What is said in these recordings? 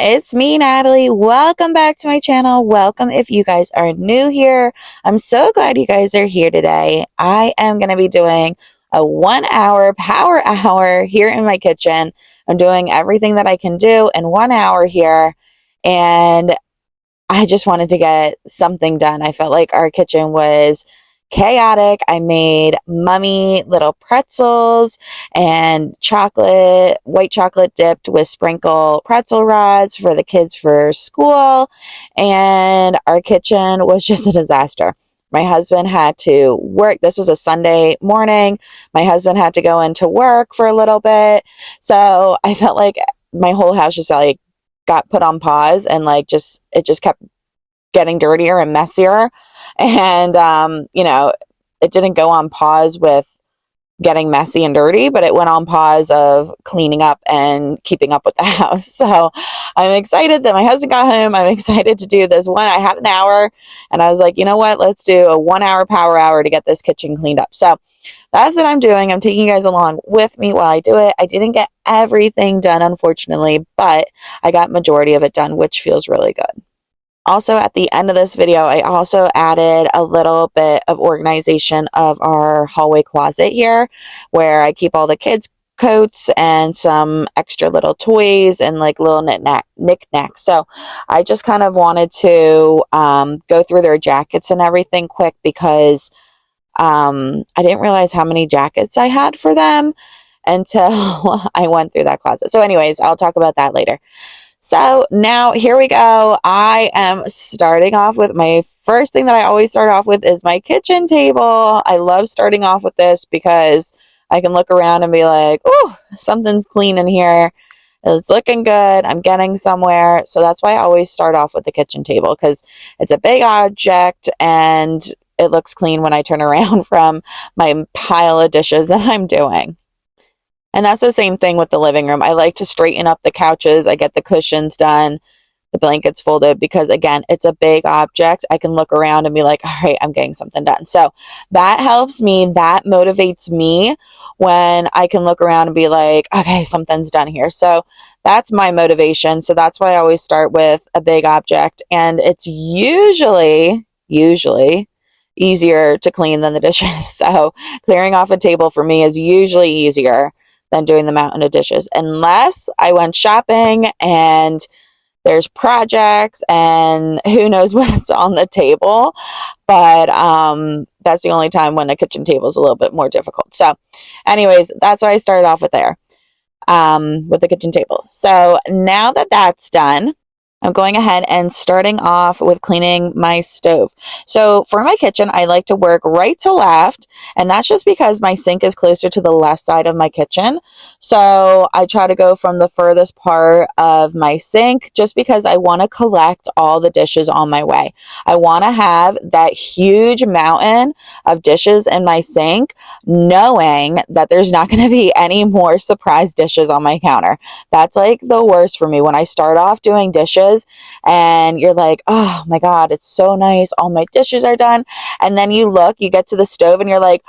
it's me, Natalie. Welcome back to my channel. Welcome if you guys are new here. I'm so glad you guys are here today. I am going to be doing a 1 hour power hour here in my kitchen. I'm doing everything that I can do in 1 hour here, and I just wanted to get something done. I felt like our kitchen was chaotic. I made mummy little pretzels and white chocolate dipped with sprinkle pretzel rods for the kids for school. And our kitchen was just a disaster. My husband had to work. This was a Sunday morning. My husband had to go into work for a little bit. So I felt like my whole house just like got put on pause, and it just kept getting dirtier and messier. And, it didn't go on pause with getting messy and dirty, but it went on pause of cleaning up and keeping up with the house. So I'm excited that my husband got home. I'm excited to do this one. I had an hour and I was like, you know what? Let's do a 1 hour power hour to get this kitchen cleaned up. So that's what I'm doing. I'm taking you guys along with me while I do it. I didn't get everything done, unfortunately, but I got majority of it done, which feels really good. Also, at the end of this video, I also added a little bit of organization of our hallway closet here, where I keep all the kids' coats and some extra little toys and like little knickknacks. So I just kind of wanted to go through their jackets and everything quick, because I didn't realize how many jackets I had for them until I went through that closet. So anyways, I'll talk about that later. So now here we go. I am starting off with my first thing that I always start off with is my kitchen table. I love starting off with this because I can look around and be like, oh, something's clean in here. It's looking good. I'm getting somewhere. So that's why I always start off with the kitchen table, because it's a big object and it looks clean when I turn around from my pile of dishes that I'm doing. And that's the same thing with the living room. I like to straighten up the couches. I get the cushions done, the blankets folded, because again, it's a big object. I can look around and be like, all right, I'm getting something done. So that helps me. That motivates me when I can look around and be like, okay, something's done here. So that's my motivation. So that's why I always start with a big object. And it's usually easier to clean than the dishes. So clearing off a table for me is usually easier than doing the mountain of dishes, unless I went shopping and there's projects and who knows what's on the table. But that's the only time when a kitchen table is a little bit more difficult. So anyways, that's why I started off with with the kitchen table. So now that that's done, I'm going ahead and starting off with cleaning my stove. So for my kitchen, I like to work right to left, and that's just because my sink is closer to the left side of my kitchen. So I try to go from the furthest part of my sink, just because I want to collect all the dishes on my way. I want to have that huge mountain of dishes in my sink, knowing that there's not going to be any more surprise dishes on my counter. That's like the worst for me when I start off doing dishes and you're like, oh my God, it's so nice. All my dishes are done. And then you get to the stove and you're like,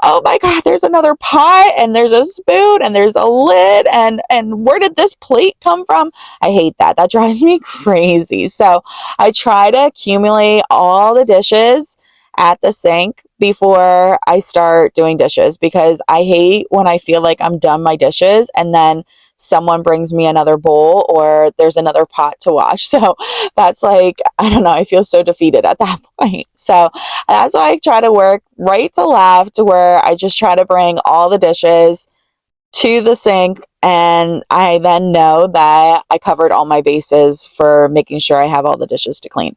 oh my God, there's another pot and there's a spoon and there's a lid. And where did this plate come from? I hate that. That drives me crazy. So I try to accumulate all the dishes at the sink before I start doing dishes, because I hate when I feel like I'm done my dishes and then someone brings me another bowl or there's another pot to wash. So that's like, I don't know, I feel so defeated at that point. So that's why I try to work right to left, where I just try to bring all the dishes to the sink, and I then know that I covered all my bases for making sure I have all the dishes to clean.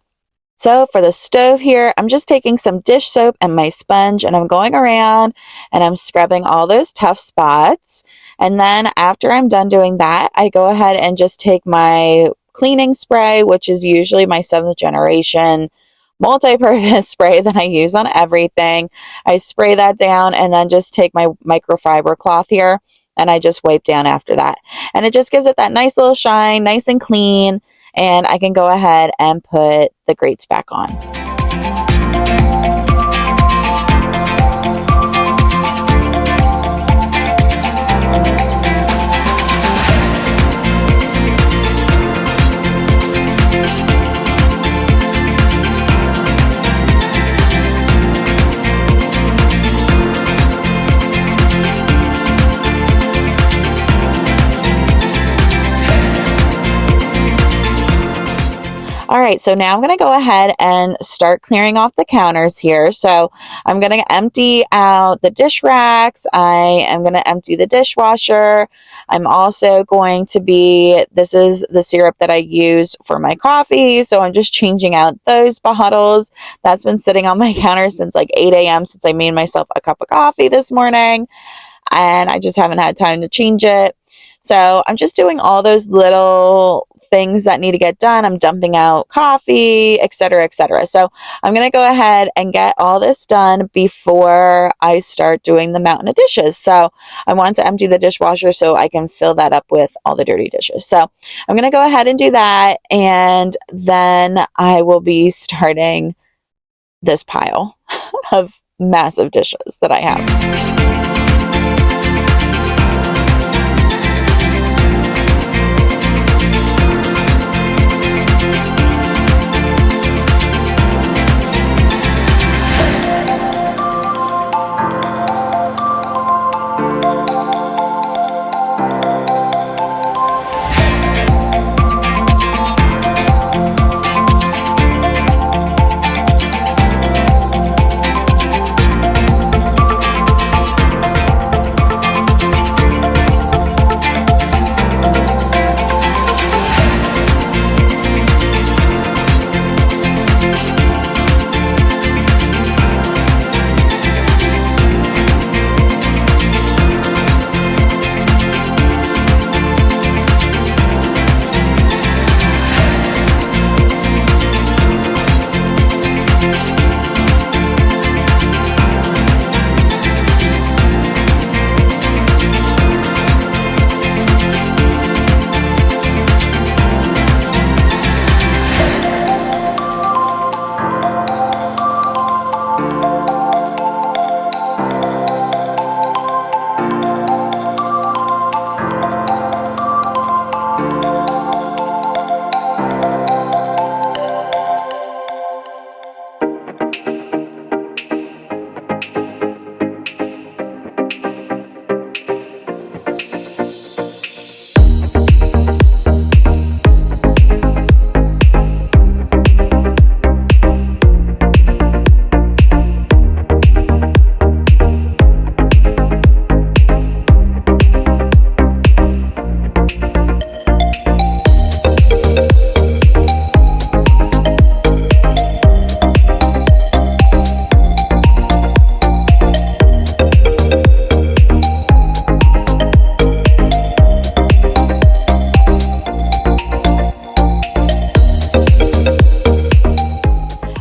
So for the stove here, I'm just taking some dish soap and my sponge, and I'm going around and I'm scrubbing all those tough spots. And then after I'm done doing that, I go ahead and just take my cleaning spray, which is usually my 7th generation multi-purpose spray that I use on everything. I spray that down and then just take my microfiber cloth here and I just wipe down after that. And it just gives it that nice little shine, nice and clean. And I can go ahead and put the grates back on. right, so now I'm going to go ahead and start clearing off the counters here. So I'm going to empty out the dish racks. I am going to empty the dishwasher. I'm also going to this is the syrup that I use for my coffee. So I'm just changing out those bottles. That's been sitting on my counter since like 8 a.m. since I made myself a cup of coffee this morning. And I just haven't had time to change it. So I'm just doing all those little things that need to get done. I'm dumping out coffee, etc., etc. So I'm going to go ahead and get all this done before I start doing the mountain of dishes. So I want to empty the dishwasher so I can fill that up with all the dirty dishes. So I'm going to go ahead and do that, and then I will be starting this pile of massive dishes that I have.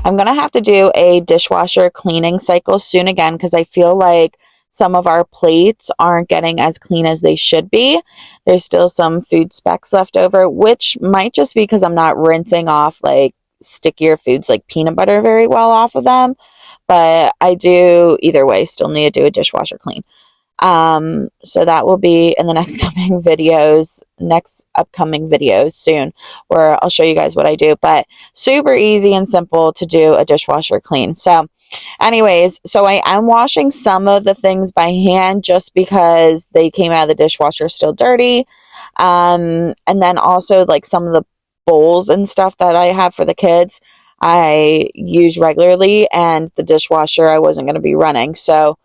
I'm going to have to do a dishwasher cleaning cycle soon again because I feel like some of our plates aren't getting as clean as they should be. There's still some food specks left over, which might just be because I'm not rinsing off like stickier foods like peanut butter very well off of them. But I do either way still need to do a dishwasher clean. So that will be in the next upcoming videos soon, where I'll show you guys what I do, but super easy and simple to do a dishwasher clean. So anyways, so I am washing some of the things by hand just because they came out of the dishwasher still dirty. And then also like some of the bowls and stuff that I have for the kids, I use regularly, and the dishwasher I wasn't going to be running. So,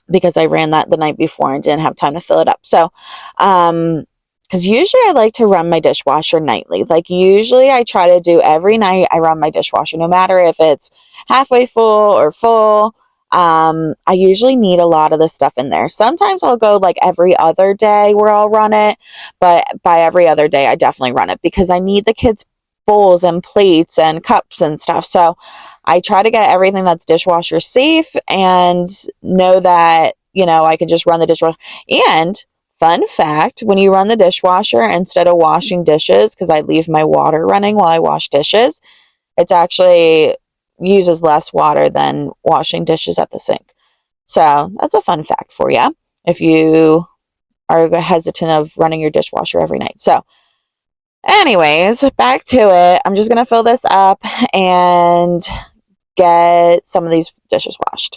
because I ran that the night before and didn't have time to fill it up. So, because usually I like to run my dishwasher nightly. Like usually I try to do every night I run my dishwasher, no matter if it's halfway full or full. I usually need a lot of the stuff in there. Sometimes I'll go like every other day where I'll run it, but by every other day I definitely run it because I need the kids' bowls and plates and cups and stuff. So I try to get everything that's dishwasher safe and know that, I can just run the dishwasher. And fun fact, when you run the dishwasher, instead of washing dishes, because I leave my water running while I wash dishes, it's actually uses less water than washing dishes at the sink. So that's a fun fact for you if you are hesitant of running your dishwasher every night. So anyways, back to it. I'm just going to fill this up and get some of these dishes washed.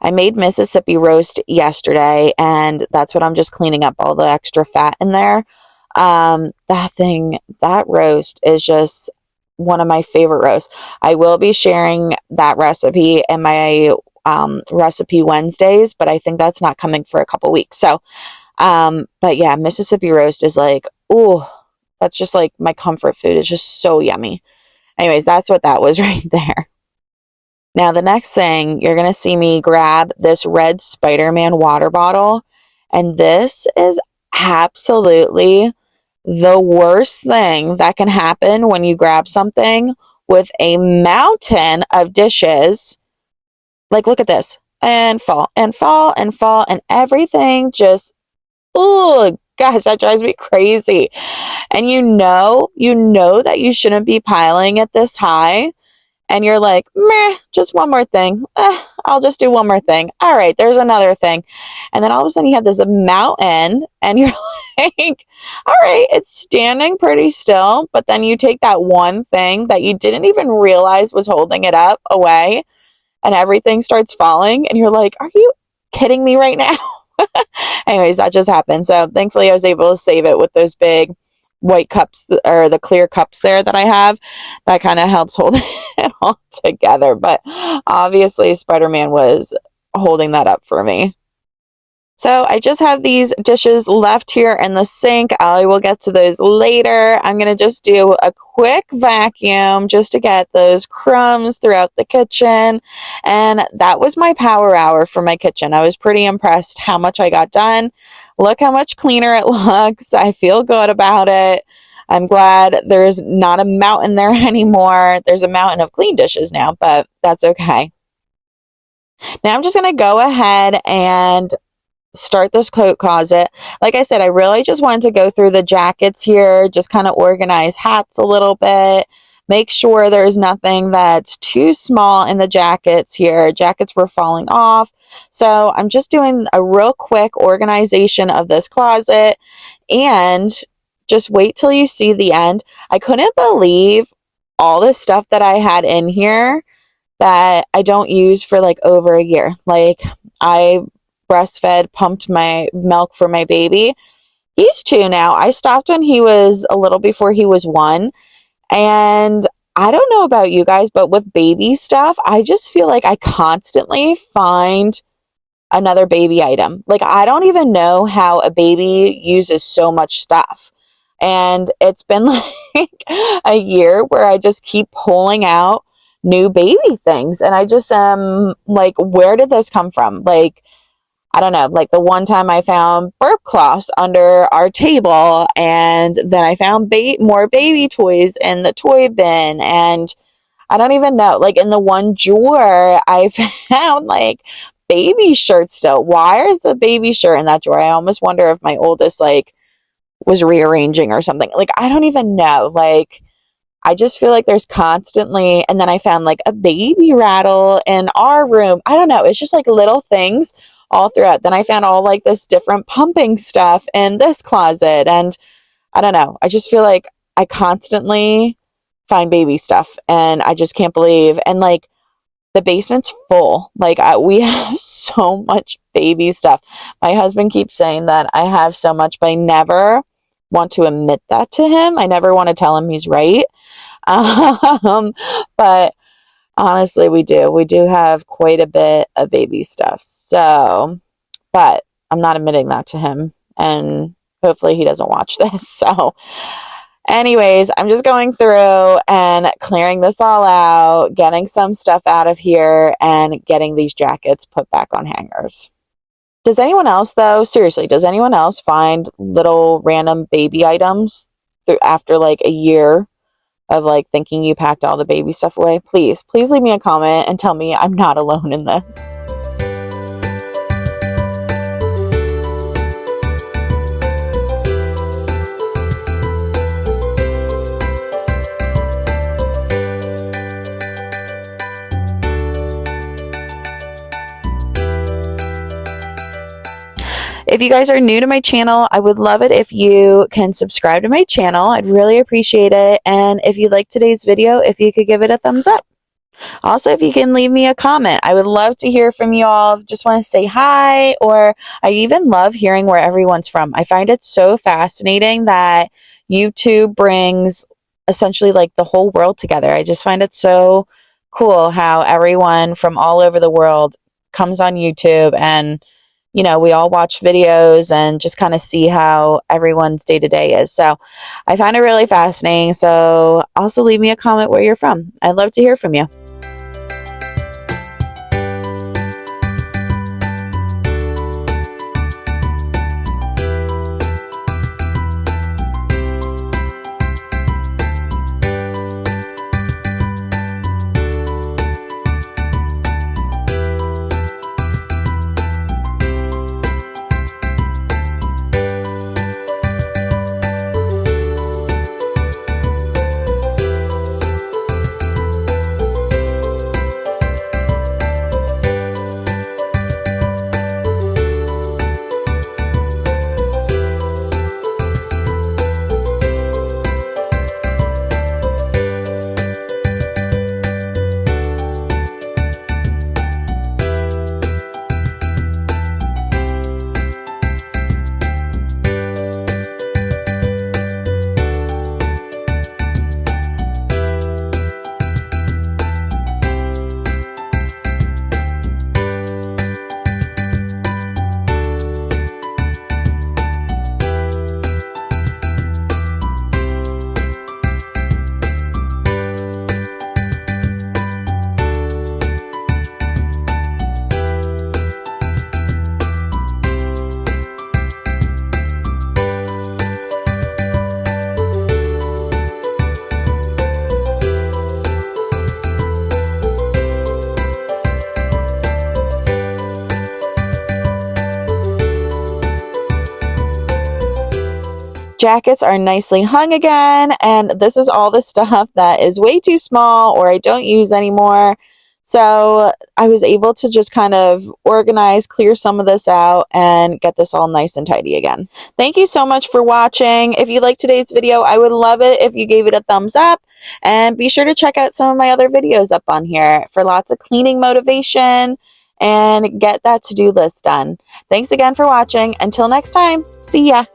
I made Mississippi roast yesterday, and that's what I'm just cleaning up all the extra fat in there. That roast is just one of my favorite roasts. I will be sharing that recipe in my recipe Wednesdays, but I think that's not coming for a couple weeks. So, but yeah, Mississippi roast is like, ooh, that's just like my comfort food. It's just so yummy. Anyways, that's what that was right there. Now, the next thing, you're going to see me grab this red Spider-Man water bottle. And this is absolutely the worst thing that can happen when you grab something with a mountain of dishes. Like, look at this. And fall, and fall, and fall, and everything just, oh, gosh, that drives me crazy. And you know that you shouldn't be piling it this high. And you're like, meh, just one more thing. I'll just do one more thing. All right, there's another thing. And then all of a sudden you have this mountain and you're like, all right, it's standing pretty still. But then you take that one thing that you didn't even realize was holding it up away and everything starts falling. And you're like, are you kidding me right now? Anyways, that just happened. So thankfully I was able to save it with those big white cups, or the clear cups there that I have. That kind of helps hold it all together. But obviously Spider-Man was holding that up for me. So I just have these dishes left here in the sink. I will get to those later. I'm going to just do a quick vacuum just to get those crumbs throughout the kitchen. And that was my power hour for my kitchen. I was pretty impressed how much I got done. Look how much cleaner it looks. I feel good about it. I'm glad there's not a mountain there anymore. There's a mountain of clean dishes now, but that's okay. Now I'm just going to go ahead and start this coat closet. Like I said, I really just wanted to go through the jackets here, just kind of organize hats a little bit, make sure there's nothing that's too small in the jackets here. Jackets were falling off. So I'm just doing a real quick organization of this closet, and just wait till you see the end. I couldn't believe all the stuff that I had in here that I don't use for like over a year. Like, I breastfed, pumped my milk for my baby. He's 2 now. I stopped when he was a little before he was 1. And I don't know about you guys, but with baby stuff, I just feel like I constantly find another baby item. Like, I don't even know how a baby uses so much stuff. And it's been like a year where I just keep pulling out new baby things. And I just am like, where did this come from? Like, I don't know, like the one time I found burp cloths under our table, and then I found more baby toys in the toy bin, and I don't even know, like in the one drawer, I found like baby shirts still. Why is the baby shirt in that drawer? I almost wonder if my oldest like was rearranging or something. Like, I don't even know. Like, I just feel like there's constantly, and then I found like a baby rattle in our room. I don't know. It's just like little things all throughout. Then I found all like this different pumping stuff in this closet. And I don't know. I just feel like I constantly find baby stuff, and I just can't believe. And like, the basement's full. Like, we have so much baby stuff. My husband keeps saying that I have so much, but I never want to admit that to him. I never want to tell him he's right. But honestly, we do have quite a bit of baby stuff. So, but I'm not admitting that to him, and hopefully he doesn't watch this. So anyways, I'm just going through and clearing this all out, getting some stuff out of here, and getting these jackets put back on hangers. Does anyone else, though, seriously, does anyone else find little random baby items after like a year of like thinking you packed all the baby stuff away? Please leave me a comment and tell me I'm not alone in this. If you guys are new to my channel, I would love it if you can subscribe to my channel. I'd really appreciate it. And if you liked today's video, if you could give it a thumbs up. Also, if you can leave me a comment, I would love to hear from you all. Just want to say hi, or I even love hearing where everyone's from. I find it so fascinating that YouTube brings essentially like the whole world together. I just find it so cool how everyone from all over the world comes on YouTube, and we all watch videos and just kind of see how everyone's day to day is. So I find it really fascinating. So also leave me a comment where you're from. I'd love to hear from you. Jackets are nicely hung again, and this is all the stuff that is way too small or I don't use anymore. So I was able to just kind of organize, clear some of this out, and get this all nice and tidy again. Thank you so much for watching. If you liked today's video, I would love it if you gave it a thumbs up, and be sure to check out some of my other videos up on here for lots of cleaning motivation and get that to-do list done. Thanks again for watching. Until next time, see ya.